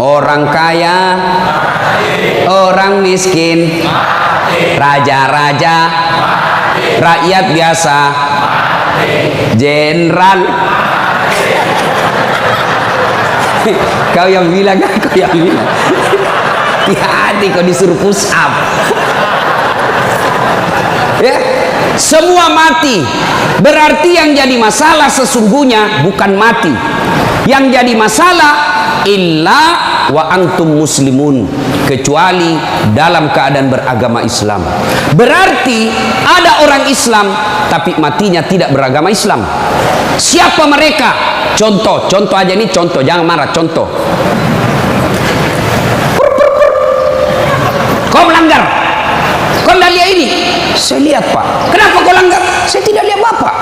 orang kaya, orang miskin, raja-raja, rakyat biasa, jenderal. Kau yang bilang, kau yang bilang. Hati-hati kau disuruh push up. Ya, semua mati. Berarti yang jadi masalah sesungguhnya bukan mati. Yang jadi masalah illa wa antum muslimun, kecuali dalam keadaan beragama Islam. Berarti ada orang Islam tapi matinya tidak beragama Islam. Siapa mereka? Contoh aja ini, contoh, jangan marah, contoh. Kau melanggar, kau tidak lihat ini. Saya lihat, Pak. Kenapa kau langgar? Saya tidak lihat Bapak.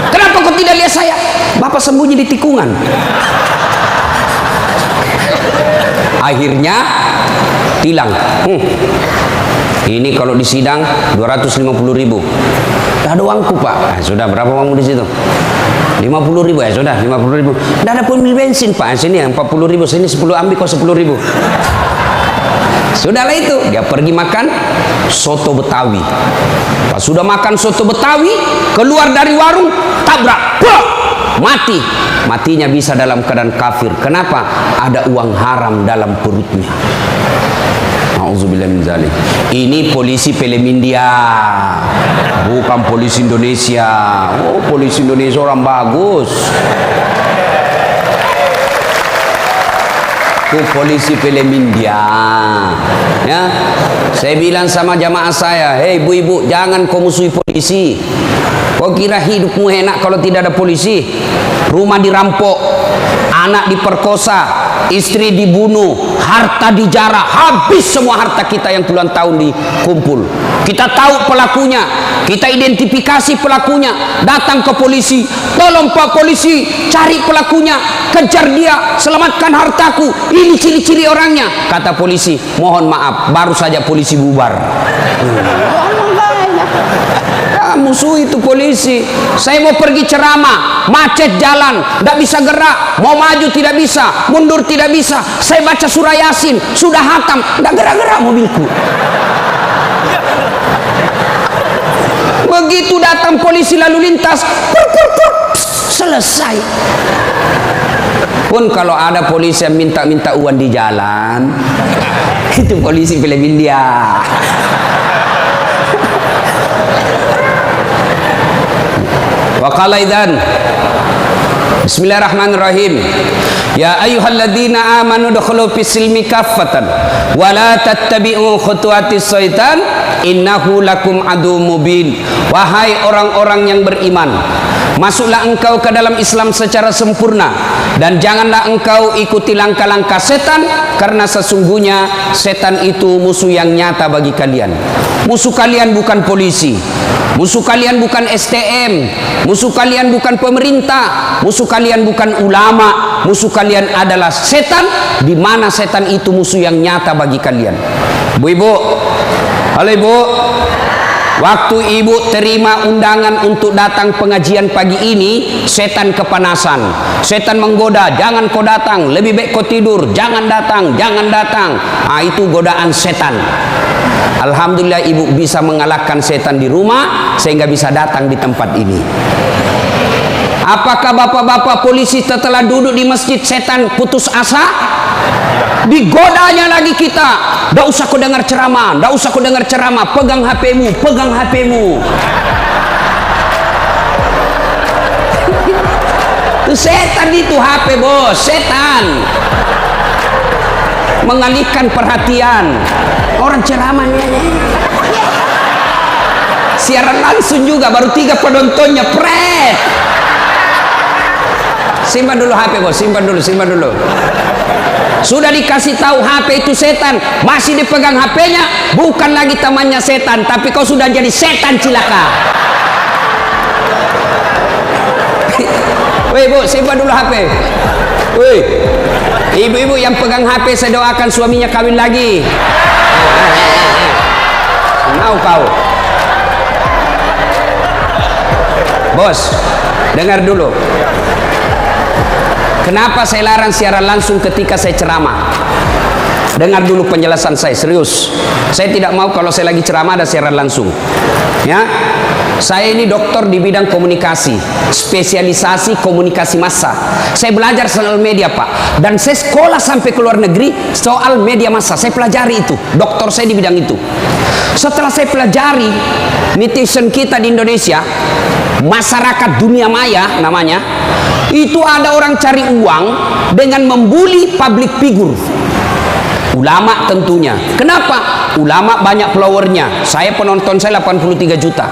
Kenapa kau tidak lihat saya? Bapak sembunyi di tikungan. Akhirnya tilang. Ini kalau di sidang 250.000. Tidak ada uangku, Pak. Sudah, berapa uangmu di situ? 50.000 ya, sudah 50.000. Tidak ada pun bensin, Pak. Sini 40.000, sini 10 ambil, kau 10.000. Sudahlah itu, dia pergi makan soto Betawi. Pas sudah makan soto Betawi, keluar dari warung, tabrak, plok, mati. Matinya bisa dalam keadaan kafir. Kenapa? Ada uang haram dalam perutnya. Nauzubillah min zalik. Ini polisi film India, bukan polisi Indonesia. Oh, polisi Indonesia orang bagus. Polisi film India. Ya, saya bilang sama jamaah saya, hei ibu-ibu, jangan kau musuhi polisi. Kau kira hidupmu enak kalau tidak ada polisi? Rumah dirampok, anak diperkosa, istri dibunuh, harta dijarah, habis semua harta kita yang puluhan tahun dikumpul. Kita tahu pelakunya, kita identifikasi pelakunya, datang ke polisi, tolong Pak polisi, cari pelakunya, kejar dia, selamatkan hartaku, ini ciri-ciri orangnya. Kata polisi, mohon maaf, baru saja polisi bubar. Musuh itu polisi. Saya mau pergi ceramah, macet jalan, tidak bisa gerak, mau maju tidak bisa, mundur tidak bisa. Saya baca surah Yasin, sudah hatam, tidak gerak-gerak mobilku. Begitu datang polisi lalu lintas, selesai. Pun kalau ada polisi yang minta-minta uang di jalan, itu polisi film India. Wa qala idzan Bismillahirrahmanirrahim. Ya ayyuhalladzina amanu dukhulu fis silmi kaffatan wa la tattabi'u khutuwatis syaitan innahu lakum adu mubin. Wahai orang-orang yang beriman, masuklah engkau ke dalam Islam secara sempurna dan janganlah engkau ikuti langkah-langkah setan, karena sesungguhnya setan itu musuh yang nyata bagi kalian. Musuh kalian bukan polisi, musuh kalian bukan STM, musuh kalian bukan pemerintah, musuh kalian bukan ulama, musuh kalian adalah setan, di mana setan itu musuh yang nyata bagi kalian. Bu-ibu, halo ibu, waktu ibu terima undangan untuk datang pengajian pagi ini, setan kepanasan, setan menggoda, jangan kau datang, lebih baik kau tidur, jangan datang, jangan datang. Itu godaan setan. Alhamdulillah ibu bisa mengalahkan setan di rumah sehingga bisa datang di tempat ini. Apakah bapak-bapak polisi setelah duduk di masjid setan putus asa? Digodanya lagi kita. Tidak usah kau dengar ceramah, tidak usah kau dengar ceramah, pegang HP-mu, pegang HP-mu. Itu setan itu HP bos, setan. Mengalihkan perhatian. Orang ceramahnya siaran langsung juga, baru 3 penontonnya, pret. Simpan dulu HP bos, simpan dulu, simpan dulu. Sudah dikasih tahu HP itu setan, masih dipegang HP-nya, bukan lagi temannya setan, tapi kau sudah jadi setan cilaka. Woi bu, simpan dulu HP. Woi, ibu-ibu yang pegang HP, saya doakan suaminya kawin lagi. Mau kau? Bos, dengar dulu. Kenapa saya larang siaran langsung ketika saya ceramah? Dengar dulu penjelasan saya, serius. Saya tidak mau kalau saya lagi ceramah ada siaran langsung. Ya, saya ini dokter di bidang komunikasi, spesialisasi komunikasi massa. Saya belajar soal media, Pak, dan saya sekolah sampai ke luar negeri soal media massa. Saya pelajari itu, dokter saya di bidang itu. Setelah saya pelajari, netizen kita di Indonesia, masyarakat dunia maya namanya, itu ada orang cari uang dengan membuli public figure. Ulama tentunya. Kenapa? Ulama banyak followernya. Saya penonton saya 83 juta.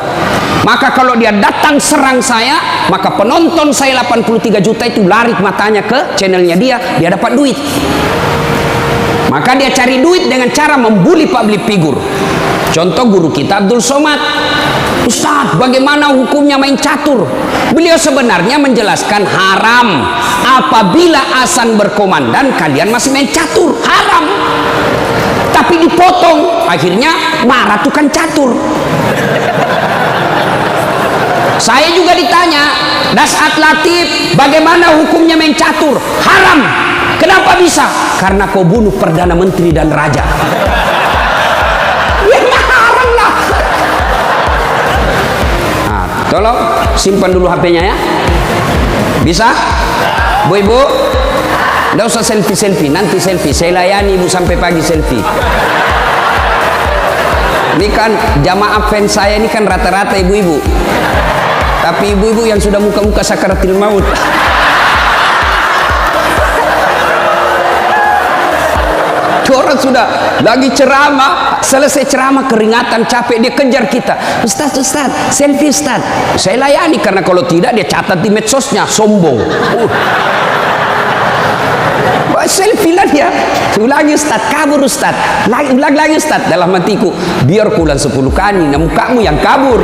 Maka kalau dia datang serang saya, maka penonton saya 83 juta itu lari matanya ke channelnya dia dapat duit. Maka dia cari duit dengan cara membuli public figure. Contoh guru kita Abdul Somad. Ustaz, bagaimana hukumnya main catur? Beliau sebenarnya menjelaskan haram. Apabila azan berkomandan kalian masih main catur, haram. Tapi dipotong, akhirnya marah tukang catur. Saya juga ditanya, Dasat Latif, bagaimana hukumnya main catur? Haram. Kenapa bisa? Karena kau bunuh Perdana Menteri dan Raja. Ya haram lah. Nah, tolong simpan dulu HP-nya ya. Bisa? Bu ibu, nggak usah selfie, nanti selfie. Saya layani ibu sampai pagi selfie. Ini kan jamaah fans saya ini kan rata-rata ibu-ibu. Tapi ibu-ibu yang sudah muka-muka sakaratil maut. Orang sudah lagi ceramah, selesai ceramah keringatan, capek, dia kejar kita. Ustaz, selfie Ustaz. Saya layani karena kalau tidak dia catat di medsosnya, sombong. Selfie lah dia. Ulangi Ustaz, kabur Ustaz. Ulang lagi Ustaz. Dalam hatiku, biar kuulang 10 kali, nah mukamu yang kabur.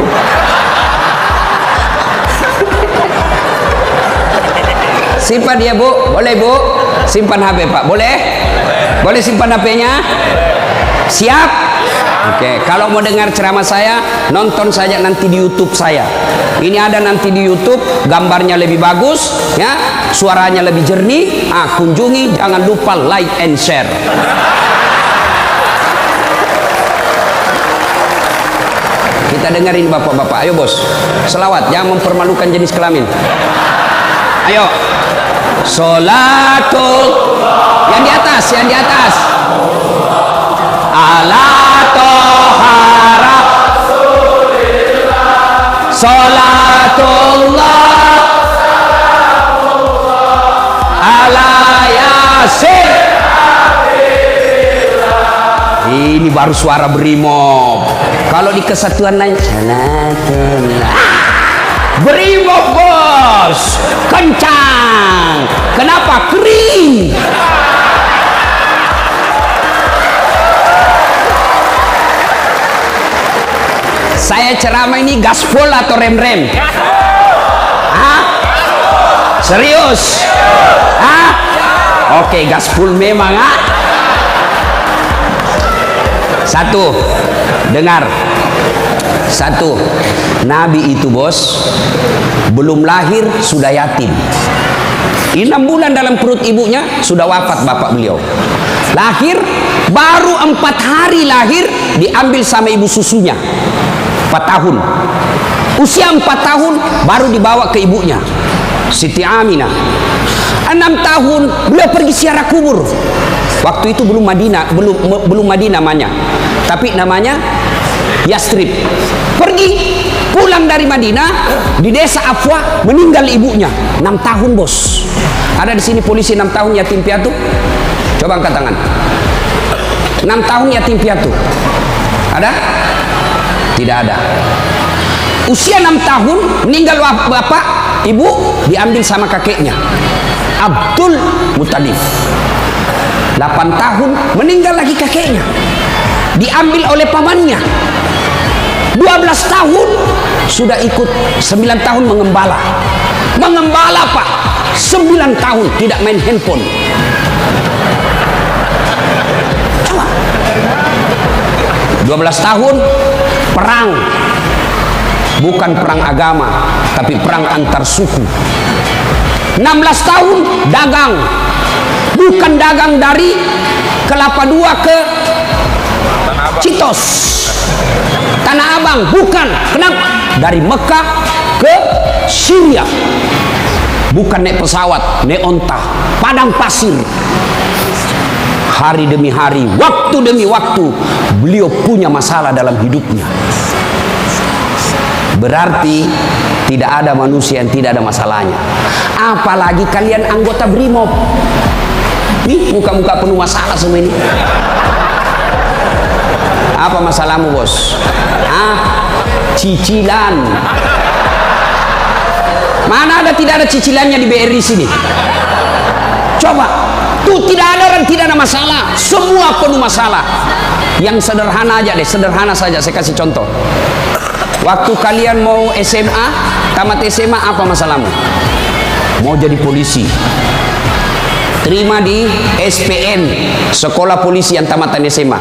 Simpan dia Bu, boleh Bu? Simpan HP Pak, boleh? Boleh simpan HP-nya? Siap? Oke, kalau mau dengar ceramah saya, nonton saja nanti di YouTube saya. Ini ada nanti di YouTube, gambarnya lebih bagus, ya, suaranya lebih jernih. Kunjungi, jangan lupa like and share. Kita dengerin bapak-bapak, ayo bos, selawat, jangan mempermalukan jenis kelamin. Ayo, Sholatul, yang di atas, ala tohara Sholatullah ala yasin. Ini baru suara brimob. Kalau di kesatuan lain Sholatullah, brimob bos, kencang. Kenapa? Kering. Saya ceramah ini gaspol atau rem-rem? Hah? Serius? Hah? Oke, gaspol memang. Satu, dengar. Satu, Nabi itu bos belum lahir sudah yatim. 6 bulan dalam perut ibunya sudah wafat bapak beliau. Lahir baru 4 hari lahir diambil sama ibu susunya. 4 tahun. Usia 4 tahun baru dibawa ke ibunya Siti Aminah. 6 tahun beliau pergi ziarah kubur. Waktu itu belum Madinah namanya, tapi namanya Yastrib. Pergi pulang dari Madinah, di desa Afwa meninggal ibunya. 6 tahun bos. Ada di sini polisi 6 tahun yatim piatu? Coba angkat tangan. 6 tahun yatim piatu. Ada? Tidak ada. Usia 6 tahun meninggal bapak, ibu diambil sama kakeknya Abdul Muttalib. 8 tahun meninggal lagi kakeknya, diambil oleh pamannya. 12 tahun sudah ikut, 9 tahun mengembala. Mengembala Pak, 9 tahun tidak main handphone. Coba. 12 tahun perang, bukan perang agama, tapi perang antar suku. 16 tahun dagang. Bukan dagang dari Kelapa II ke Citos, Tanah Abang, bukan. Kenapa? Dari Mekah ke Syria. Bukan naik pesawat, naik onta, padang pasir. Hari demi hari, waktu demi waktu, beliau punya masalah dalam hidupnya. Berarti tidak ada manusia yang tidak ada masalahnya. Apalagi kalian anggota BRIMOB. Nih, muka-muka penuh masalah semua ini. Apa masalahmu, bos? Cicilan. Mana ada tidak ada cicilannya di BRI sini? Coba, tuh tidak ada orang tidak ada masalah. Semua penuh masalah. Yang sederhana aja deh, sederhana saja. Saya kasih contoh. Waktu kalian mau SMA, tamat SMA, apa masalahmu? Mau jadi polisi. Terima di SPN, Sekolah Polisi yang tamatan SMA.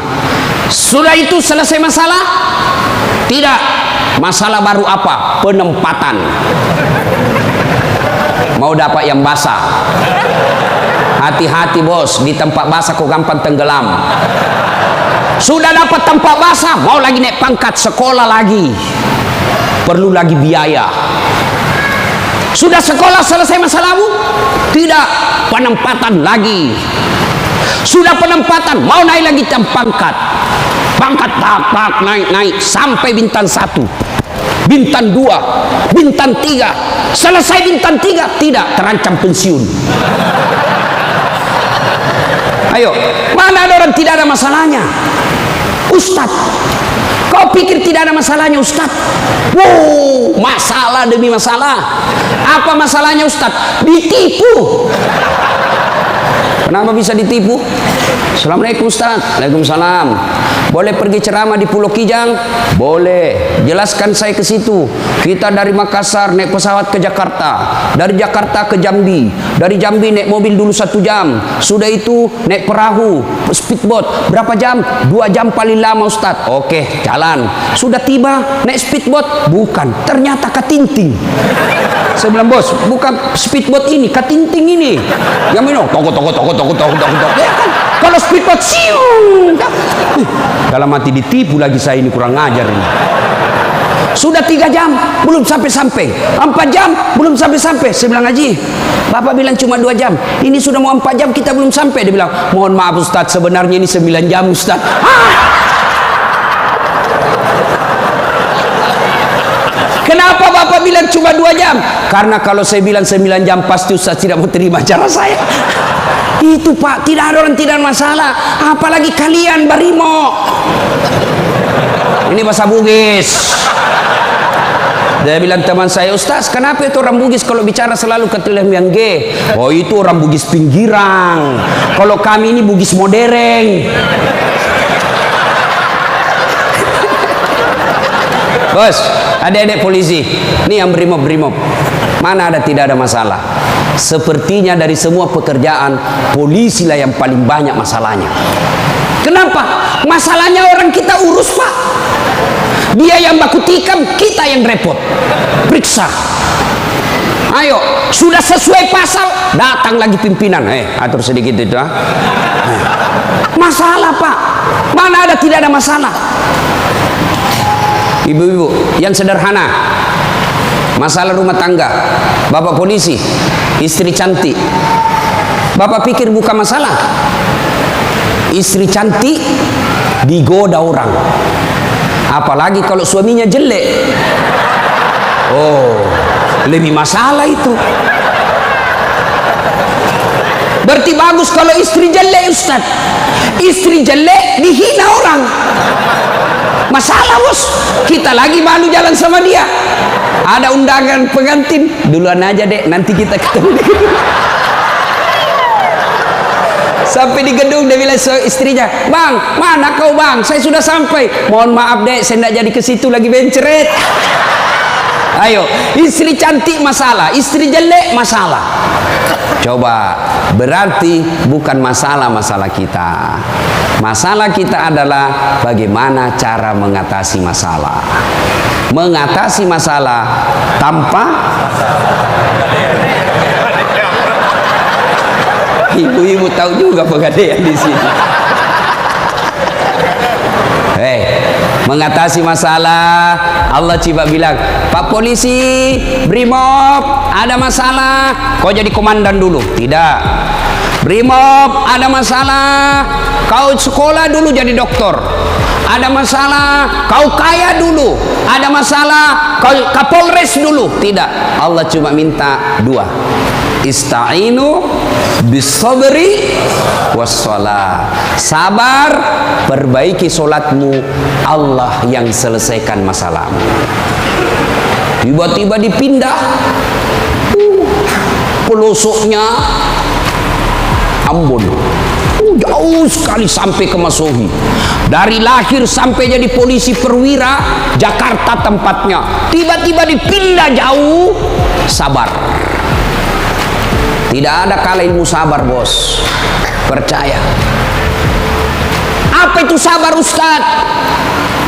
Sudah itu selesai masalah? Tidak. Masalah baru apa? Penempatan. Mau dapat yang basah. Hati-hati bos, di tempat basah kok gampang tenggelam. Sudah dapat tempat basah, mau lagi naik pangkat, sekolah lagi. Perlu lagi biaya. Sudah sekolah selesai masalahmu? Tidak, penempatan lagi. Sudah penempatan, mau naik lagi pangkat. Pangkat tak naik sampai bintang 1, bintang 2, bintang 3. Selesai bintang 3, tidak, terancam pensiun. Ayo, mana ada orang tidak ada masalahnya? Ustadz, kau pikir tidak ada masalahnya Ustadz? Wow, masalah demi masalah. Apa masalahnya Ustadz? Ditipu. Kenapa bisa ditipu? Assalamualaikum Ustaz. Waalaikumsalam. Boleh pergi ceramah di Pulau Kijang? Boleh. Jelaskan saya ke situ. Kita dari Makassar naik pesawat ke Jakarta, dari Jakarta ke Jambi, dari Jambi naik mobil dulu 1 jam. Sudah itu naik perahu, speedboat. Berapa jam? 2 jam paling lama Ustaz. Oke, jalan. Sudah tiba naik speedboat? Bukan. Ternyata katinting. Saya bilang, bos, bukan speedboat ini, katinting ini. Yang minum, toko. Ya kan? Kalau speedboat, siung. Dalam hati ditipu lagi saya ini, kurang ngajar ini. Sudah 3 jam, belum sampai-sampai. 4 jam, belum sampai-sampai. Saya bilang, Haji, Bapak bilang cuma 2 jam. Ini sudah mau 4 jam, kita belum sampai. Dia bilang, mohon maaf Ustaz, sebenarnya ini 9 jam Ustaz. Kenapa Bapak bilang cuma 2 jam? Karena kalau saya bilang 9 jam pasti Ustaz tidak mau terima cara saya. Itu Pak, tidak ada orang tidak masalah. Apalagi kalian Barimo. Ini bahasa Bugis. Dia bilang teman saya, Ustaz, kenapa itu orang Bugis kalau bicara selalu ke tulen yang G? Oh, itu orang Bugis pinggiran. Kalau kami ini Bugis modern. Bos, adik-adik polisi, ini yang brimob. Mana ada tidak ada masalah? Sepertinya dari semua pekerjaan, polisi lah yang paling banyak masalahnya. Kenapa? Masalahnya orang kita urus Pak. Dia yang baku tikam, kita yang repot. Periksa. Ayo, sudah sesuai pasal, datang lagi pimpinan. Atur sedikit itu. Masalah Pak. Mana ada tidak ada masalah? Ibu-ibu yang sederhana, masalah rumah tangga, bapak polisi, istri cantik, bapak pikir bukan masalah? Istri cantik digoda orang, apalagi kalau suaminya jelek. Oh, lebih masalah itu. Berarti bagus kalau istri jelek Ustaz. Istri jelek dihina orang. Masalah bos, kita lagi malu jalan sama dia. Ada undangan pengantin, duluan aja dek, nanti kita ketemu di gedung. Sampai di gedung dia bilang istrinya, bang, mana kau bang? Saya sudah sampai. Mohon maaf dek, saya tidak jadi ke situ lagi benceret. Ayo, istri cantik masalah, istri jelek masalah. Coba, berarti bukan masalah kita. Masalah kita adalah bagaimana cara mengatasi masalah. Mengatasi masalah tanpa Ibu-ibu tahu juga pegadaian di sini. Mengatasi masalah, Allah coba bilang, Pak Polisi, Brimob, ada masalah, kau jadi komandan dulu. Tidak. Brimob, ada masalah, kau sekolah dulu jadi dokter. Ada masalah, kau kaya dulu. Ada masalah, kau Kapolres dulu. Tidak. Allah cuma minta dua. Ista'inu bisabri wassalah. Sabar, perbaiki solatmu, Allah yang selesaikan masalahmu. Tiba-tiba dipindah pelosoknya Ambon, jauh sekali sampai ke Masohi. Dari lahir sampai jadi polisi perwira, Jakarta tempatnya. Tiba-tiba dipindah jauh. Sabar. Tidak ada kala ilmu sabar, bos. Percaya. Apa itu sabar, Ustaz?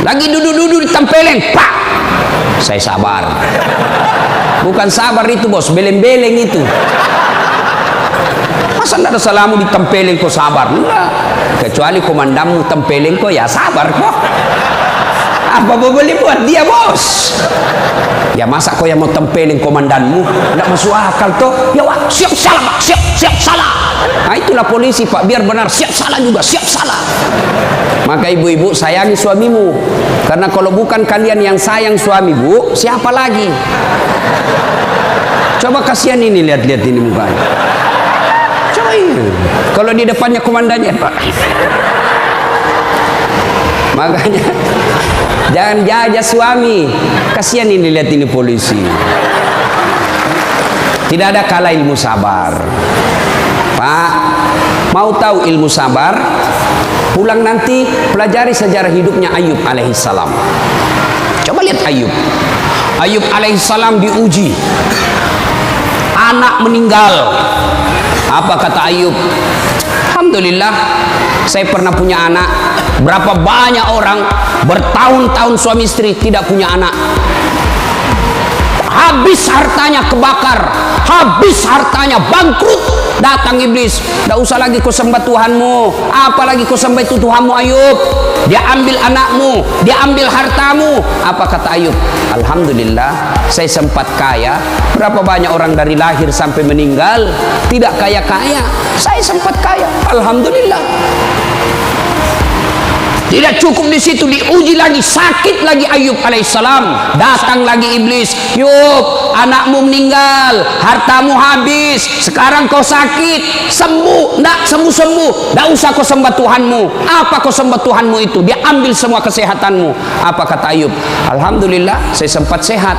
Lagi duduk-duduk ditempeleng, pak. Saya sabar. Bukan sabar itu, bos, beleng-beleng itu. Masa tidak ada salamu ditempeleng kok sabar? Enggak. Kecuali komandanmu tempeleng kok, ya sabar kok. Apa boleh buat dia, bos? Ya masa kau yang mau tempelin komandanmu? Tidak masuk akal toh. Ya wah, siap salah pak, siap salah. Nah itulah polisi pak, biar benar siap salah juga, siap salah. Maka ibu-ibu sayangi suamimu, karena kalau bukan kalian yang sayang suami bu, siapa lagi? Coba kasihan ini, lihat-lihat ini mukanya. Coba ini, kalau di depannya komandannya pak. Makanya jangan jajah suami. Kasihan ini, lihat ini polisi. Tidak ada kala ilmu sabar. Pak, mau tahu ilmu sabar? Pulang nanti pelajari sejarah hidupnya Ayub alaihissalam. Coba lihat Ayub. Ayub alaihissalam diuji. Anak meninggal. Apa kata Ayub? Alhamdulillah, saya pernah punya anak. Berapa banyak orang bertahun-tahun suami istri tidak punya anak. Habis hartanya kebakar, habis hartanya bangkrut. Datang iblis, tidak usah lagi kau sembah Tuhanmu, apalagi kau sembah itu Tuhanmu Ayub. Dia ambil anakmu, dia ambil hartamu. Apa kata Ayub? Alhamdulillah, saya sempat kaya. Berapa banyak orang dari lahir sampai meninggal tidak kaya-kaya, saya sempat kaya. Alhamdulillah. Tidak cukup di situ, diuji lagi, sakit lagi Ayub alaihissalam. Datang lagi iblis, Yub, anakmu meninggal, hartamu habis, sekarang kau sakit, sembuh, ndak sembuh-sembuh, ndak usah kau sembah Tuhanmu. Apa kau sembah Tuhanmu itu? Dia ambil semua kesehatanmu. Apa kata Ayub? Alhamdulillah, saya sempat sehat.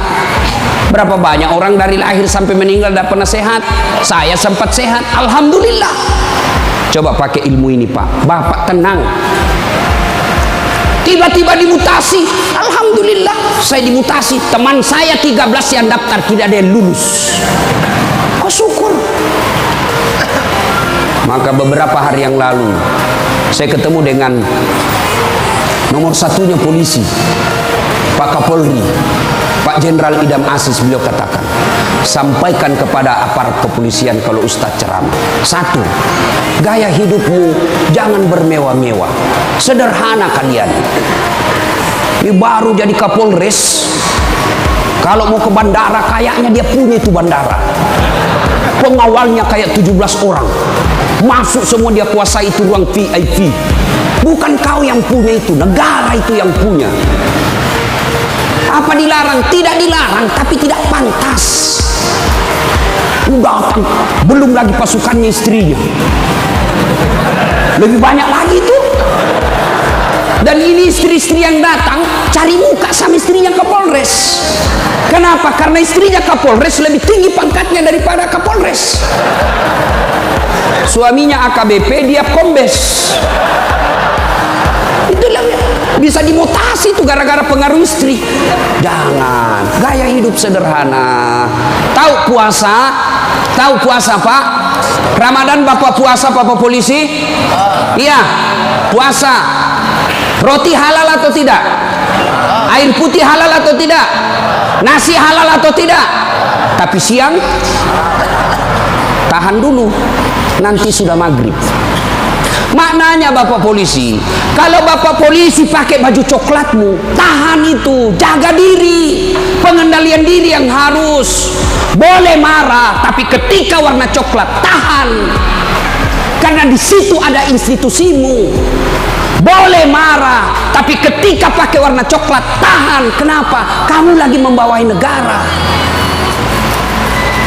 Berapa banyak orang dari lahir sampai meninggal tidak pernah sehat? Saya sempat sehat, alhamdulillah. Coba pakai ilmu ini pak, bapak tenang. Tiba-tiba dimutasi, alhamdulillah saya dimutasi. Teman saya 13 yang daftar tidak ada yang lulus. Oh syukur. Maka beberapa hari yang lalu saya ketemu dengan nomor satunya polisi, Pak Kapolri, Pak Jenderal Idam Aziz. Beliau katakan, sampaikan kepada aparat kepolisian kalau Ustadz ceramah. Satu, gaya hidupmu jangan bermewah-mewah, sederhana kalian. Ini baru jadi Kapolres, kalau mau ke bandara kayaknya dia punya itu bandara. Pengawalnya kayak 17 orang, masuk semua, dia kuasai itu ruang VIP. Bukan kau yang punya itu, negara itu yang punya. Apa dilarang? Tidak dilarang, tapi tidak pantas. Datang, belum lagi pasukannya istrinya, lebih banyak lagi itu. Dan ini istri-istri yang datang cari muka sama istrinya Kapolres. Kenapa? Karena istrinya Kapolres lebih tinggi pangkatnya daripada Kapolres. Suaminya AKBP, dia kombes. Itulah bisa dimutasi itu gara-gara pengaruh istri. Jangan, gaya hidup sederhana. Tahu puasa? Tahu puasa pak? Ramadan bapak puasa, bapak polisi? Iya, puasa. Roti halal atau tidak? Air putih halal atau tidak? Nasi halal atau tidak? Tapi siang tahan dulu. nanti sudah maghrib. Maknanya Bapak polisi, kalau Bapak polisi pakai baju coklatmu, tahan itu, jaga diri, pengendalian diri yang harus. Boleh marah, tapi ketika warna coklat, tahan, karena di situ ada institusimu. Boleh marah, tapi ketika pakai warna coklat, tahan. Kenapa? Kamu lagi membawai negara.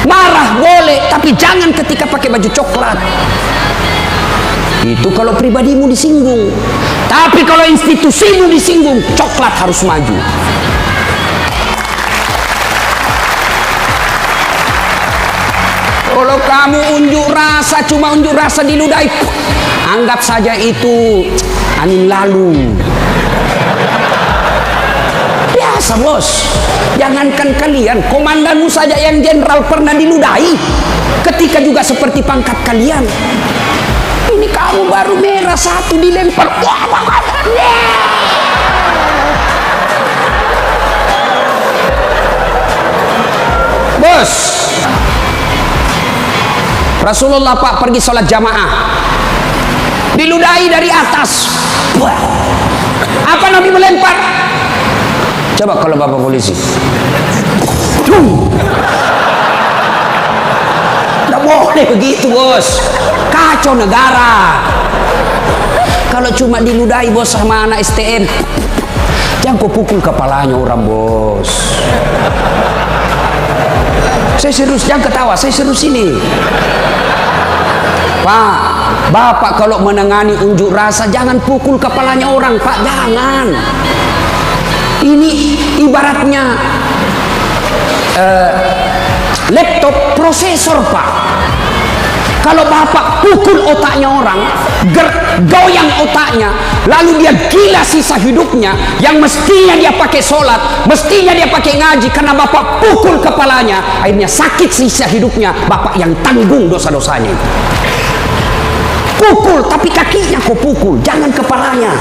Marah boleh, tapi jangan ketika pakai baju coklat. Itu kalau pribadimu disinggung. Tapi kalau institusimu disinggung, coklat harus maju. Kalau kamu unjuk rasa, cuma unjuk rasa diludahi, anggap saja itu angin lalu. Biasa bos. Jangankan kalian, komandanmu saja yang jenderal pernah diludahi. Ketika juga seperti pangkat kalian. Ini kamu baru merah satu dilempar. Bos, Rasulullah Pak pergi sholat jamaah, diludahi dari atas. Apa Nabi melempar? Coba kalau Bapak polisi. Tidak boleh begitu bos, kacau negara. Kalau cuma diludahi bos sama anak STM, jangan kau pukul kepalanya orang bos. Saya serius, jangan ketawa, saya serius ini. Pak, Bapak kalau menangani unjuk rasa jangan pukul kepalanya orang Pak, jangan. Ini ibaratnya laptop prosesor Pak. Kalau Bapak pukul otaknya orang, goyang otaknya, lalu dia gila sisa hidupnya, yang mestinya dia pakai sholat, mestinya dia pakai ngaji, karena Bapak pukul kepalanya, akhirnya sakit sisa hidupnya, Bapak yang tanggung dosa-dosanya. Pukul, tapi kakinya kau pukul, jangan kepalanya.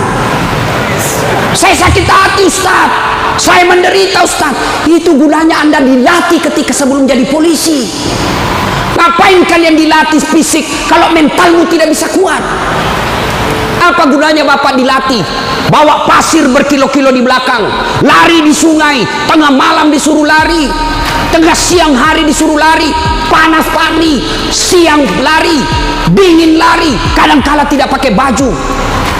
Saya sakit hati Ustaz, saya menderita Ustaz. Itu gunanya Anda dilatih ketika sebelum jadi polisi. Ngapain kalian dilatih fisik kalau mentalmu tidak bisa kuat? Apa gunanya Bapak dilatih? Bawa pasir berkilo-kilo di belakang, lari di sungai, tengah malam disuruh lari, tengah siang hari disuruh lari, panas lari, siang lari, dingin lari, kadang-kala tidak pakai baju.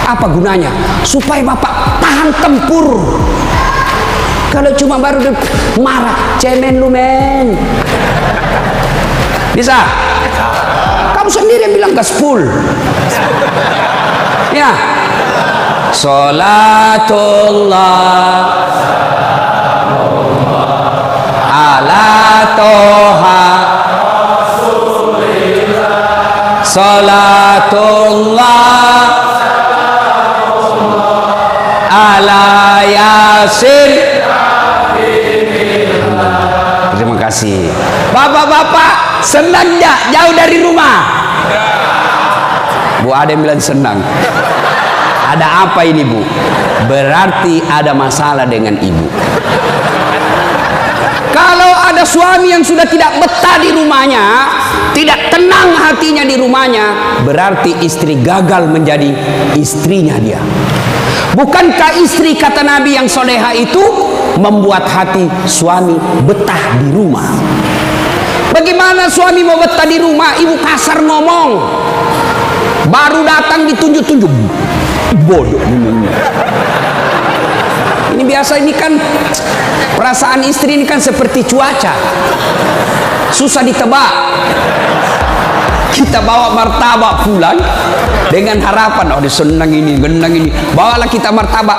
Apa gunanya? Supaya Bapak tahan tempur. Kalau cuma baru marah, cemen lu men. Bisa? Kamu sendiri yang bilang gaspul. Ya. Salatullah ala toha salatullah ala yasin. Terima kasih. Bapak-bapak senang ya jauh dari rumah? Bu ada yang bilang senang. Ada apa ini Bu? Berarti ada masalah dengan ibu. Kalau ada suami yang sudah tidak betah di rumahnya, tidak tenang hatinya di rumahnya, berarti istri gagal menjadi istrinya dia. Bukankah istri kata Nabi yang soleha itu membuat hati suami betah di rumah? Bagaimana suami mau betah di rumah? Ibu kasar ngomong, baru datang ditunjuk-tunjuk, bodoh. Ini biasa, ini kan perasaan istri ini kan seperti cuaca, susah ditebak. Kita bawa martabak pulang dengan harapan, oh senang ini, genang ini, bawalah kita martabak,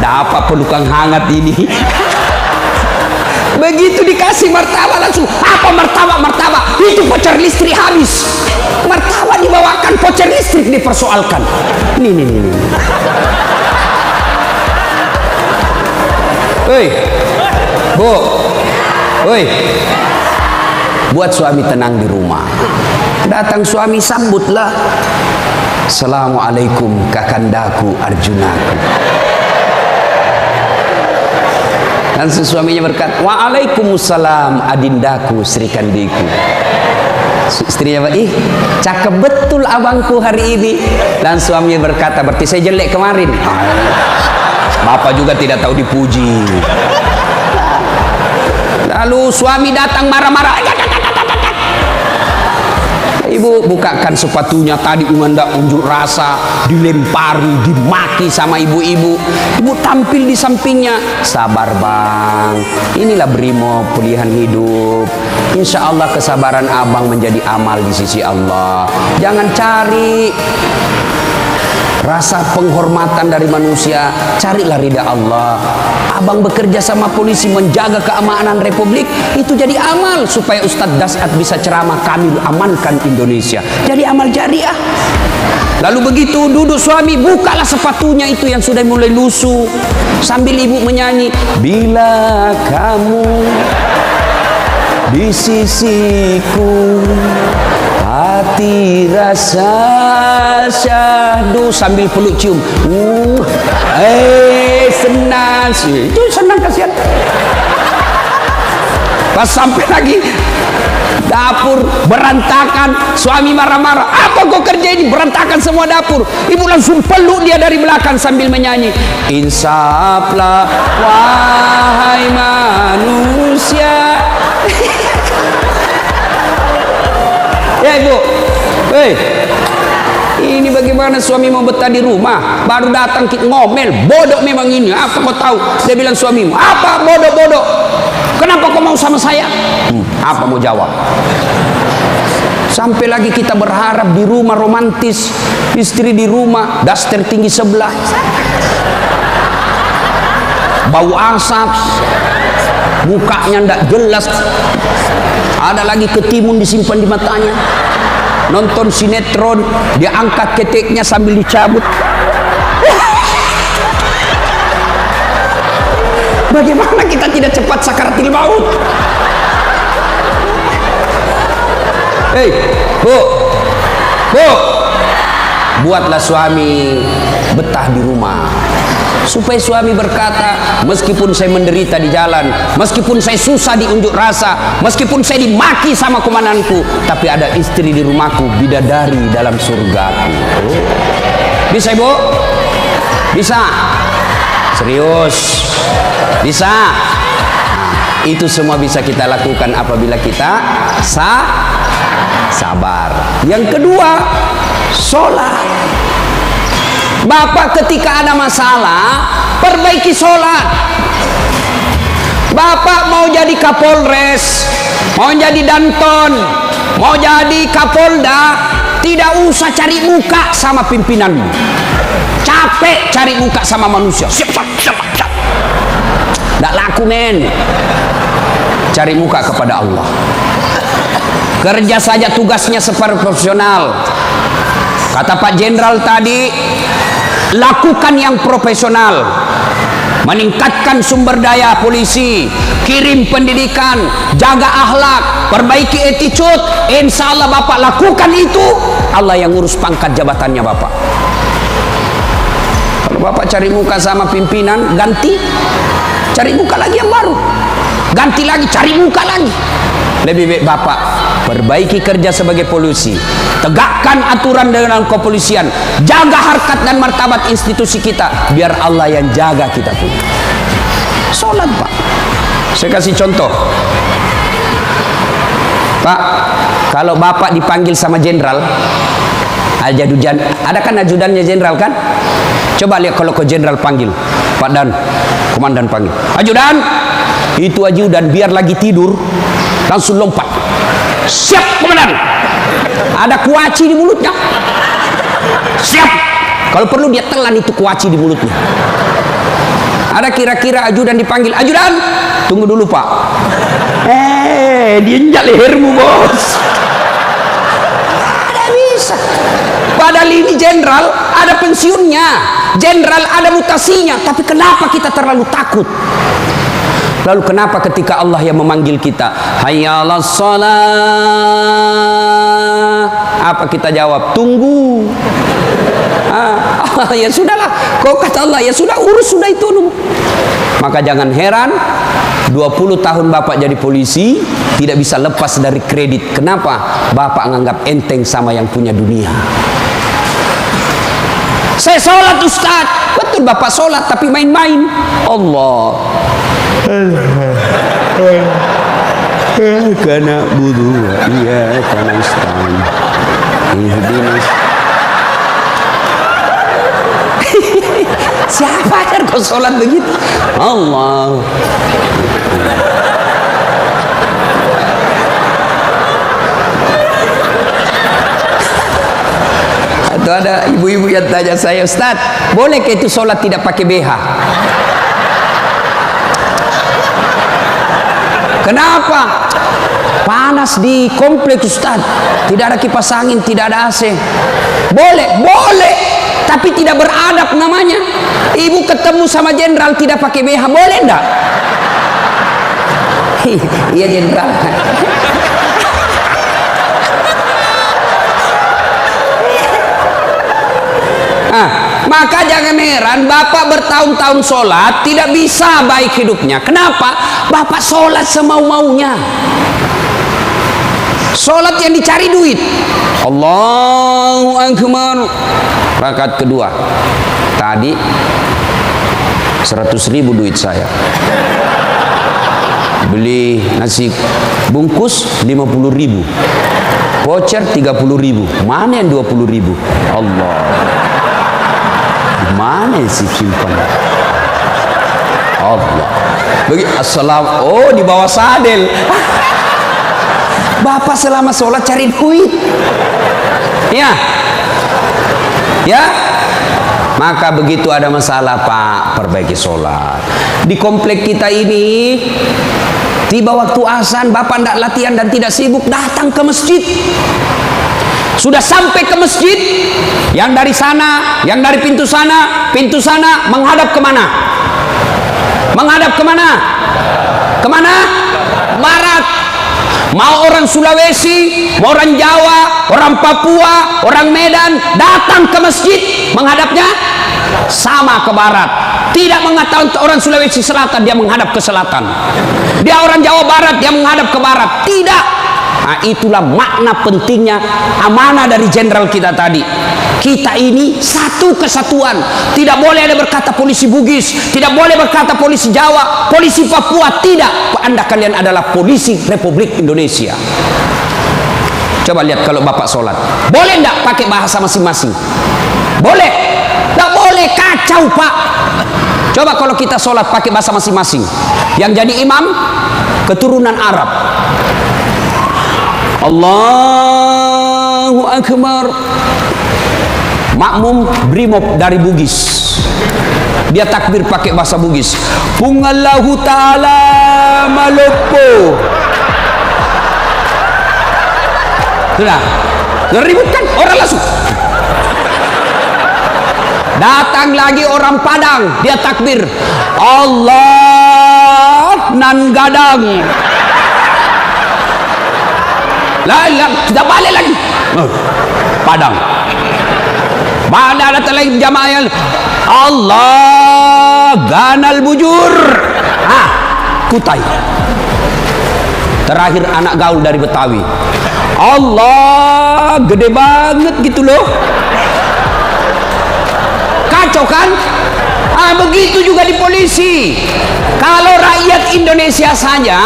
dapat pelukan hangat ini. Begitu dikasih martabak langsung, apa martabak? Itu voucher listrik habis. Martabak dibawakan, voucher listrik dipersoalkan. Nih. Hei, Bu, hei, buat suami tenang di rumah. Datang suami sambutlah. Assalamualaikum kakandaku Arjunaku. Langsung suaminya berkata, waalaikumsalam adindaku Sri Kandiku. Istrinya, ih cakep betul abangku hari ini. Dan suaminya berkata, berarti saya jelek kemarin. Bapak juga tidak tahu dipuji. Lalu suami datang marah-marah. Ibu bukakan sepatunya, tadi mengendak unjuk rasa, dilempari, dimaki sama ibu-ibu. Ibu tampil di sampingnya, sabar bang, inilah brimob pilihan hidup. Insya Allah kesabaran abang menjadi amal di sisi Allah. Jangan cari rasa penghormatan dari manusia, carilah ridha Allah. Abang bekerja sama polisi menjaga keamanan Republik, itu jadi amal supaya Ustadz Dasat bisa ceramah, kami amankan Indonesia. Jadi amal jariah. Lalu begitu duduk suami, bukalah sepatunya itu yang sudah mulai lusuh, sambil ibu menyanyi, bila kamu di sisiku, hati rasa syahdu, sambil peluk cium. Senang sih, itu senang kasihan. Pas sampai lagi dapur berantakan, suami marah-marah, apa kau kerja ini, berantakan semua dapur. Ibu langsung peluk dia dari belakang sambil menyanyi, insaflah wahai manusia. Ya ibu, ini bagaimana suami mau betah di rumah, baru datang kita ngomel, bodoh memang ini, apa kau tahu? Dia bilang suamimu, apa bodoh-bodoh? Kenapa kau mau sama saya? Apa mau jawab? Sampai lagi kita berharap di rumah romantis, istri di rumah, daster tinggi sebelah, bau asap, mukanya ndak jelas, ada lagi ketimun disimpan di matanya. Nonton sinetron, dia angkat keteknya sambil dicabut. Bagaimana kita tidak cepat sakaratil maut? Hei, bu, buatlah suami betah di rumah, supaya suami berkata, meskipun saya menderita di jalan, meskipun saya susah di unjuk rasa, meskipun saya dimaki sama komandanku, tapi ada istri di rumahku, bidadari dalam surgaku. Bisa ibu? Bisa? Serius? Bisa? Nah, itu semua bisa kita lakukan apabila kita sabar. Yang kedua, sholat. Bapak ketika ada masalah, perbaiki sholat. Bapak mau jadi Kapolres, mau jadi Danton, mau jadi Kapolda, tidak usah cari muka sama pimpinanmu. Capek cari muka sama manusia. Siap. Tidak laku men. Cari muka kepada Allah. Kerja saja tugasnya seperti profesional. Kata Pak Jenderal tadi, lakukan yang profesional, meningkatkan sumber daya polisi, kirim pendidikan, jaga akhlak, perbaiki attitude. Insya Allah Bapak lakukan itu, Allah yang ngurus pangkat jabatannya Bapak. Kalau Bapak cari muka sama pimpinan, ganti, cari muka lagi yang baru, ganti lagi, cari muka lagi. Lebih baik Bapak perbaiki kerja sebagai polisi, tegakkan aturan dengan kepolisian, jaga harkat dan martabat institusi kita, biar Allah yang jaga kita pun. Sholat Pak. Saya kasih contoh Pak, kalau Bapak dipanggil sama jenderal, ajudan, ada kan ajudannya jenderal kan? Coba lihat kalau ke jenderal panggil, Pak Dan, komandan panggil, ajudan, itu ajudan biar lagi tidur langsung lompat, siap komandan, ada kuaci di mulutnya, siap, kalau perlu dia telan itu kuaci di mulutnya. Ada kira-kira ajudan dipanggil, ajudan, tunggu dulu Pak, dia injak lehermu bos. Ada bisa, padahal ini jenderal ada pensiunnya, jenderal ada mutasinya, tapi kenapa kita terlalu takut? Lalu kenapa ketika Allah yang memanggil kita, hayya 'alas shalah, Apa kita jawab? Tunggu. Ya sudahlah, kau kata Allah, ya sudah, urus sudah itu. Maka jangan heran 20 tahun Bapak jadi polisi tidak bisa lepas dari kredit. Kenapa? Bapak menganggap enteng sama yang punya dunia. Saya sholat Ustaz. Betul Bapak sholat, tapi main-main. Allah karena budu, iya karena Islam. Siapa yang kau sholat begitu? Allah. Atau ada ibu-ibu yang tanya saya, Ustaz, boleh ke itu sholat tidak pakai BH? Kenapa? Panas di kompleks Ustaz, tidak ada kipas angin, tidak ada AC. Boleh, boleh, tapi tidak beradab namanya. Ibu ketemu sama jenderal tidak pakai BH, boleh enggak? Iya jenderal. Maka jangan heran Bapak bertahun-tahun sholat tidak bisa baik hidupnya. Kenapa? Bapak sholat semau-maunya. Sholat yang dicari duit. Allahu Akbar. Rakaat kedua. Tadi 100.000 duit saya. Beli nasi bungkus 50.000. Voucher 30.000. Mana yang 20.000? Allah. Mana sih simpan? Allah. Bagi assalam. Oh, di bawah sadel. Bapak selama sholat cari duit. Ya. Ya. Maka begitu ada masalah Pak, perbaiki sholat. Di komplek kita ini, tiba waktu azan, Bapak tidak latihan dan tidak sibuk, datang ke masjid. Sudah sampai ke masjid, yang dari sana, yang dari pintu sana, menghadap kemana? Menghadap kemana? Kemana? Barat. Mau orang Sulawesi, mau orang Jawa, orang Papua, orang Medan, datang ke masjid, menghadapnya sama ke barat. Tidak mengatakan orang Sulawesi Selatan, dia menghadap ke selatan. Dia orang Jawa Barat, dia menghadap ke barat. Tidak. Nah, itulah makna pentingnya amanah dari jenderal kita tadi. Kita ini satu kesatuan. Tidak boleh ada berkata polisi Bugis, tidak boleh berkata polisi Jawa, polisi Papua. Tidak. Anda kalian adalah polisi Republik Indonesia. Coba lihat kalau Bapak sholat, boleh enggak pakai bahasa masing-masing? Boleh? Enggak boleh, kacau Pak. Coba kalau kita sholat pakai bahasa masing-masing. Yang jadi imam keturunan Arab. Allahu Akbar. Makmum brimob dari Bugis, dia takbir pakai bahasa Bugis. Pungallahu ta'ala malopo. Sudah ribut kan orang langsung. Datang lagi orang Padang, dia takbir Allah nan gadang. Lah, kita balik lagi. Padang. Mana datang lagi jamaah yang Allah ganal bujur. Kutai. Terakhir anak gaul dari Betawi. Allah gede banget gitu loh. Kacau kan? Begitu juga di polisi. Kalau rakyat Indonesia saja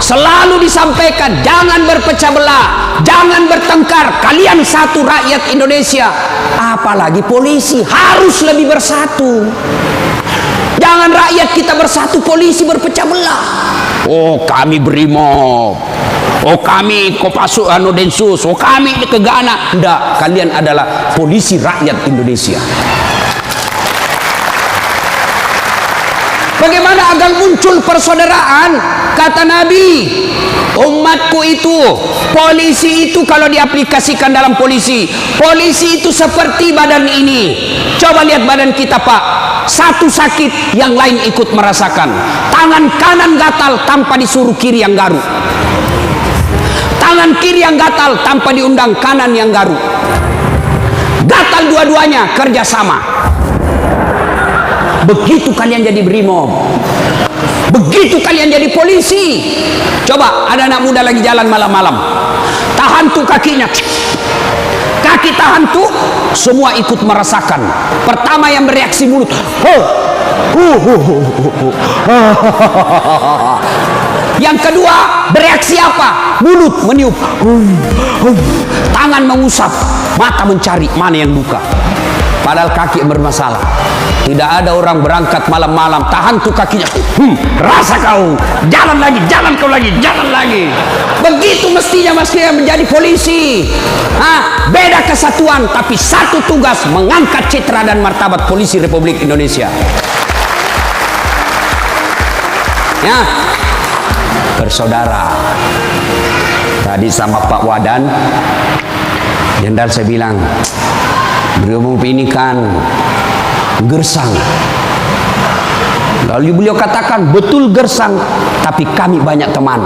selalu disampaikan jangan berpecah belah, jangan bertengkar, kalian satu rakyat Indonesia. Apalagi polisi harus lebih bersatu. Jangan rakyat kita bersatu, polisi berpecah belah. Oh kami brimob, oh kami Kopassus Densus, oh kami Kegana. Enggak, kalian adalah polisi rakyat Indonesia. Bagaimana agar muncul persaudaraan? Kata Nabi, umatku itu, polisi itu kalau diaplikasikan dalam polisi itu seperti badan ini. Coba lihat badan kita Pak, satu sakit yang lain ikut merasakan. Tangan kanan gatal tanpa disuruh kiri yang garuk. Tangan kiri yang gatal tanpa diundang, kanan yang garuk. Gatal dua-duanya, kerjasama. Begitu kalian jadi brimob, begitu kalian jadi polisi. Coba ada anak muda lagi jalan malam-malam, tahan tuh kakinya, kaki tahan tuh, semua ikut merasakan. Pertama yang bereaksi mulut, yang kedua bereaksi apa? Mulut meniup, tangan mengusap, mata mencari mana yang luka. Padahal kaki yang bermasalah. Tidak ada orang berangkat malam-malam tahan tuh kakinya, rasa kau, jalan lagi, jalan kau lagi, jalan lagi. Begitu mestinya menjadi polisi. Beda kesatuan tapi satu tugas, mengangkat citra dan martabat polisi Republik Indonesia. Ya, bersaudara. Tadi sama Pak Wadan, Jenderal saya bilang, berhubung ini kan gersang. Lalu beliau katakan, betul gersang, tapi kami banyak teman.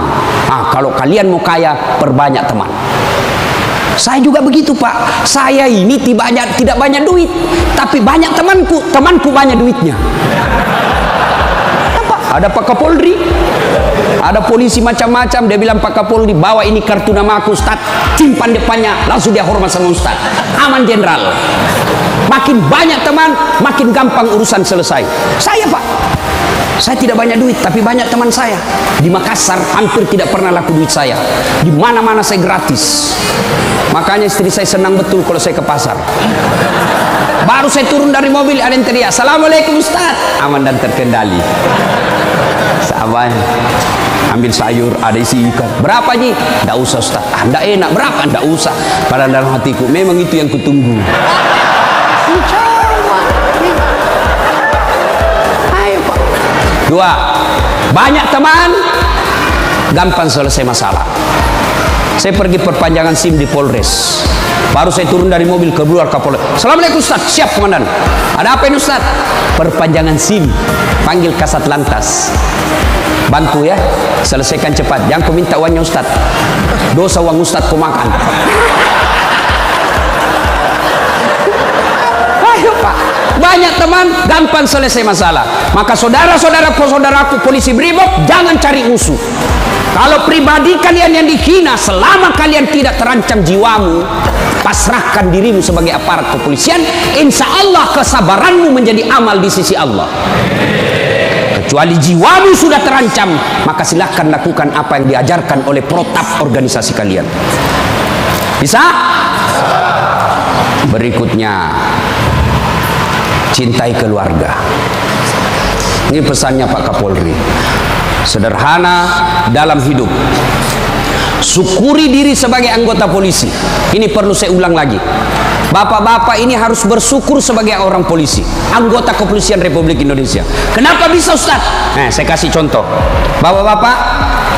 Kalau kalian mau kaya, perbanyak teman. Saya juga begitu, Pak. Saya ini tidak banyak duit, tapi banyak temanku. Temanku banyak duitnya. Ada Pak Kapolri, ada polisi macam-macam. Dia bilang, Pak Kapolri, bawa ini kartu nama aku, Ustaz, simpan depannya, langsung dia hormat sama Ustaz. Aman Jenderal. Makin banyak teman, makin gampang urusan selesai. Saya, Pak, saya tidak banyak duit, tapi banyak teman saya. Di Makassar hampir tidak pernah laku duit saya. Di mana-mana saya gratis. Makanya istri saya senang betul kalau saya ke pasar. Baru saya turun dari mobil, ada yang teriak, Assalamualaikum Ustaz. Aman dan terkendali. Sahabat, ambil sayur, ada isi ikan. Berapa Ji? Tidak usah Ustaz. Tidak enak. Berapa? Tidak usah. Padahal dalam hatiku, memang itu yang kutunggu. Ayo Pak. Dua, banyak teman, gampang selesai masalah. Saya pergi perpanjangan SIM di Polres. Baru saya turun dari mobil, keluar Kapolres. Assalamualaikum Ustaz. Siap Komandan. Ada apa ini Ustaz? Perpanjangan SIM. Panggil Kasat Lantas. Bantu ya, selesaikan cepat. Jangan kau minta uangnya Ustaz. Dosa uang Ustaz kau makan. Ayo Pak. Banyak teman, gampang selesai masalah. Maka saudara-saudaraku polisi brimob, jangan cari musuh. Kalau pribadi kalian yang dihina, selama kalian tidak terancam jiwamu, pasrahkan dirimu sebagai aparat kepolisian, insya Allah kesabaranmu menjadi amal di sisi Allah. Kecuali jiwamu sudah terancam, maka silahkan lakukan apa yang diajarkan oleh protap organisasi kalian. Bisa? Berikutnya, cintai keluarga. Ini pesannya Pak Kapolri. Sederhana dalam hidup. Syukuri diri sebagai anggota polisi. Ini perlu saya ulang lagi. Bapak-bapak ini harus bersyukur sebagai orang polisi, anggota kepolisian Republik Indonesia. Kenapa bisa Ustaz? Saya kasih contoh. Bapak-bapak,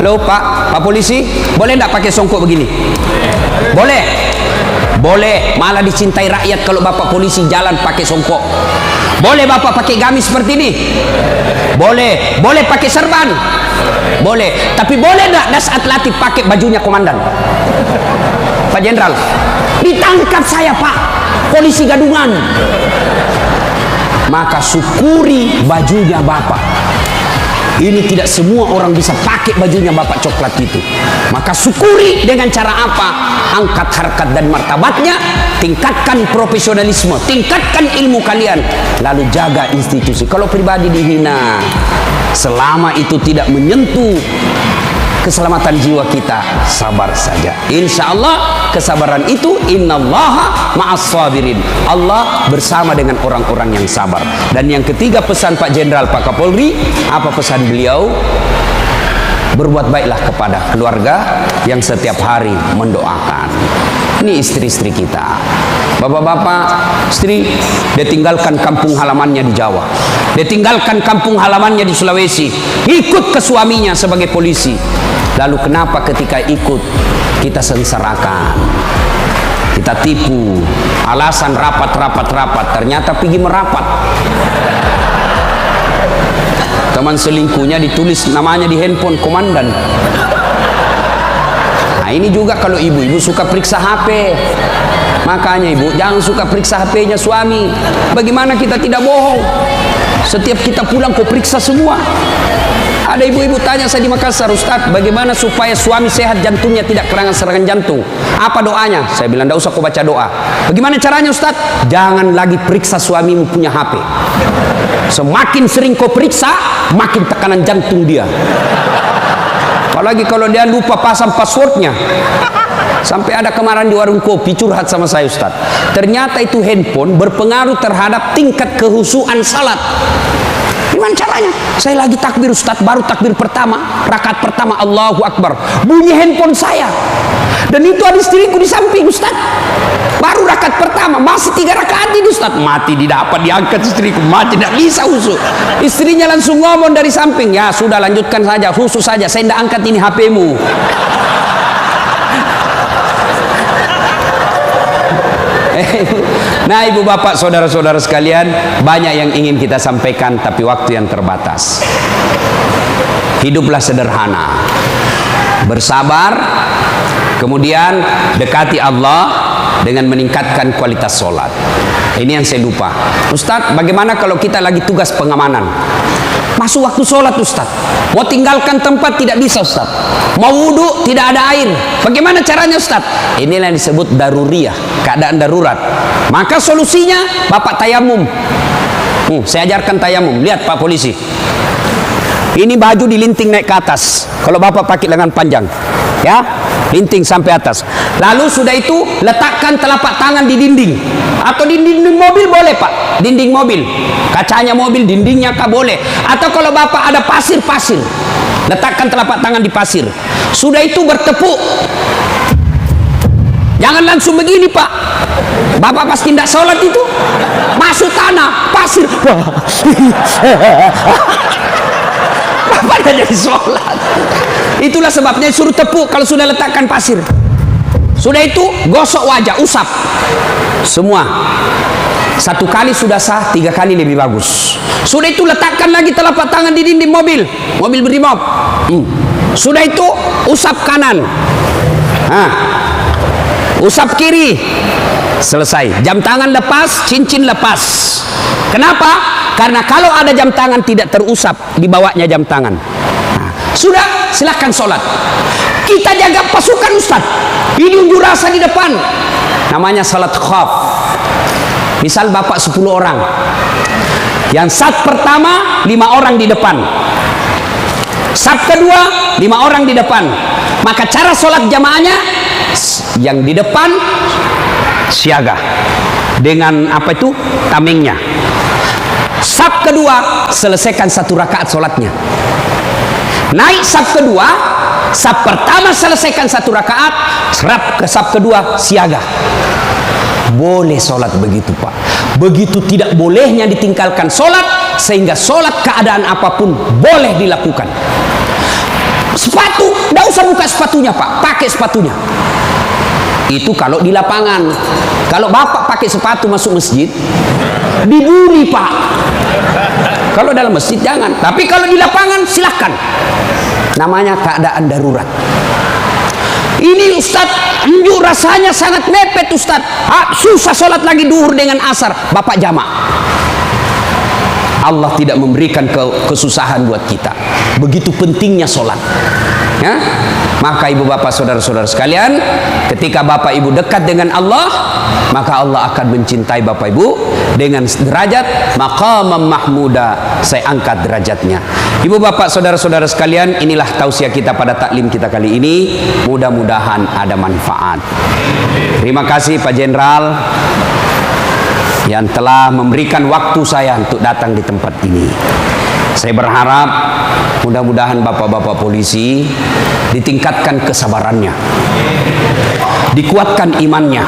halo Pak polisi, boleh tidak pakai songkok begini? Boleh. Boleh, malah dicintai rakyat kalau Bapak polisi jalan pakai songkok. Boleh Bapak pakai gamis seperti ini? Boleh. Boleh pakai serban? Boleh. Tapi boleh tidak saat latih pakai bajunya komandan? Pak Jenderal, ditangkap saya Pak, polisi gadungan. Maka syukuri bajunya Bapak. Ini tidak semua orang bisa pakai bajunya Bapak coklat itu. Maka syukuri dengan cara apa? Angkat harkat dan martabatnya, tingkatkan profesionalisme, tingkatkan ilmu kalian, lalu jaga institusi. Kalau pribadi dihina, selama itu tidak menyentuh keselamatan jiwa kita, sabar saja. Insya Allah kesabaran itu, innallaha ma'as sabirin. Allah bersama dengan orang-orang yang sabar. Dan yang ketiga pesan Pak Jenderal, Pak Kapolri, apa pesan beliau? Berbuat baiklah kepada keluarga yang setiap hari mendoakan. Ini istri-istri kita. Bapak-bapak, istri, dia tinggalkan kampung halamannya di Jawa. Dia tinggalkan kampung halamannya di Sulawesi. Ikut ke suaminya sebagai polisi. Lalu kenapa ketika ikut kita sengsarakan, kita tipu, alasan rapat, ternyata pergi merapat. Teman selingkuhnya ditulis namanya di handphone komandan. Nah, ini juga kalau ibu-ibu suka periksa HP. Makanya ibu jangan suka periksa HP-nya suami. Bagaimana kita tidak bohong? Setiap kita pulang kau periksa semua. Ada ibu-ibu tanya saya di Makassar, Ustaz, bagaimana supaya suami sehat jantungnya tidak serangan jantung? Apa doanya? Saya bilang, tidak usah kau baca doa. Bagaimana caranya Ustaz? Jangan lagi periksa suamimu punya HP. Semakin sering kau periksa, makin tekanan jantung dia. Apalagi kalau dia lupa pasang passwordnya. Sampai ada kemarin di warung kopi curhat sama saya, Ustaz. Ternyata itu handphone berpengaruh terhadap tingkat kehusuan salat. Gimana caranya? Saya lagi takbir, Ustaz, baru takbir pertama, rakaat pertama, Allahu Akbar, bunyi handphone saya. Dan itu ada istriku di samping, Ustaz. Baru rakaat pertama, masih 3 rakaat ini, Ustaz. Mati didapat, diangkat istriku, mati tidak bisa husu. Istrinya langsung ngomong dari samping, ya sudah lanjutkan saja, husu saja, saya tidak angkat ini HP-mu. Nah, ibu bapak, saudara-saudara sekalian, banyak yang ingin kita sampaikan, tapi waktu yang terbatas. Hiduplah sederhana, bersabar, kemudian dekati Allah dengan meningkatkan kualitas sholat. Ini yang saya lupa, Ustadz, bagaimana kalau kita lagi tugas pengamanan? Masuk waktu sholat, Ustadz, mau tinggalkan tempat tidak bisa, Ustadz, mau wudhu tidak ada air, bagaimana caranya, Ustadz? Inilah yang disebut daruriyah, keadaan darurat. Maka solusinya bapak tayamum. Saya ajarkan tayamum. Lihat Pak Polisi, ini baju dilinting naik ke atas. Kalau bapak pakai lengan panjang, ya, linting sampai atas. Lalu sudah itu letakkan telapak tangan di dinding, atau di dinding mobil boleh, Pak. Dinding mobil, kacanya mobil, dindingnya kah boleh. Atau kalau bapak ada pasir, letakkan telapak tangan di pasir. Sudah itu bertepuk. Jangan langsung begini, Pak. Bapak pasti tidak sholat itu. Masuk tanah, pasir. Bapak tidak jadi sholat. Itulah sebabnya suruh tepuk kalau sudah letakkan pasir. Sudah itu gosok wajah, usap. Semua. 1 kali sudah sah, 3 kali lebih bagus. Sudah itu letakkan lagi telapak tangan di dinding mobil berimob. Sudah itu usap kanan. Usap kiri. Selesai. Jam tangan lepas, cincin lepas. Kenapa? Karena kalau ada jam tangan tidak terusap di bawahnya jam tangan. Sudah, silahkan sholat. Kita jaga pasukan, Ustaz. Ini unjuk rasa di depan. Namanya salat khaf. Misal bapak 10 orang. Yang saf pertama 5 orang di depan. Saf kedua 5 orang di depan. Maka cara sholat jamaahnya, yang di depan siaga dengan apa itu tamengnya. Saf kedua selesaikan 1 rakaat sholatnya. Naik saf kedua, saf pertama selesaikan 1 rakaat, serap ke saf kedua siaga. Boleh sholat begitu, Pak. Begitu tidak bolehnya ditinggalkan sholat, sehingga sholat keadaan apapun boleh dilakukan. Sepatu, tidak usah buka sepatunya, Pak, pakai sepatunya. Itu kalau di lapangan. Kalau bapak pakai sepatu masuk masjid, dibully, Pak. Kalau dalam masjid jangan, tapi kalau di lapangan silahkan. Namanya keadaan darurat. Ini Ustadz, unjuk rasanya sangat mepet, Ustadz. Susah sholat lagi duhur dengan asar. Bapak jamak. Allah tidak memberikan kesusahan buat kita. Begitu pentingnya sholat, ya? Maka ibu bapak, saudara-saudara sekalian, ketika bapak ibu dekat dengan Allah, maka Allah akan mencintai bapak ibu dengan derajat maqamam mahmuda. Saya angkat derajatnya. Ibu bapak, saudara-saudara sekalian, inilah tausiah kita pada taklim kita kali ini. Mudah-mudahan ada manfaat. Terima kasih Pak Jenderal yang telah memberikan waktu saya untuk datang di tempat ini. Saya berharap mudah-mudahan bapak-bapak polisi ditingkatkan kesabarannya, dikuatkan imannya,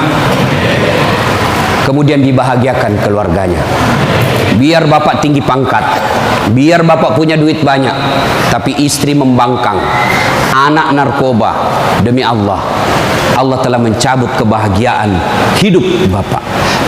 kemudian dibahagiakan keluarganya. Biar bapak tinggi pangkat, biar bapak punya duit banyak, tapi istri membangkang, anak narkoba, demi Allah Allah telah mencabut kebahagiaan hidup Bapak.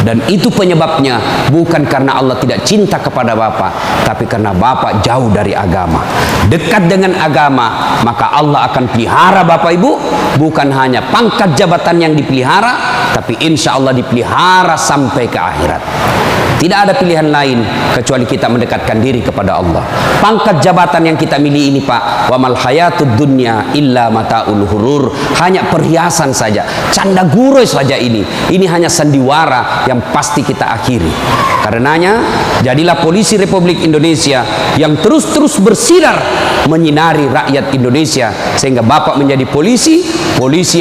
Dan itu penyebabnya bukan karena Allah tidak cinta kepada Bapak, tapi karena Bapak jauh dari agama. Dekat dengan agama, maka Allah akan pelihara Bapak Ibu. Bukan hanya pangkat jabatan yang dipelihara, tapi insya Allah dipelihara sampai ke akhirat. Tidak ada pilihan lain kecuali kita mendekatkan diri kepada Allah. Pangkat jabatan yang kita milih ini Pak, wa mal hayatud dunya illa mataul hurur, hanya perhiasan saja, canda gurau saja ini. Ini hanya sandiwara yang pasti kita akhiri. Karenanya jadilah polisi Republik Indonesia yang terus-terus bersinar menyinari rakyat Indonesia, sehingga Bapak menjadi polisi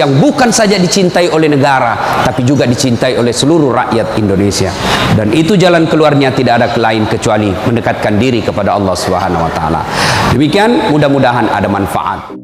yang bukan saja dicintai oleh negara, tapi juga dicintai oleh seluruh rakyat Indonesia. Dan itu jalan keluarnya tidak ada lain kecuali mendekatkan diri kepada Allah Subhanahu wa taala. Demikian, mudah-mudahan ada manfaat.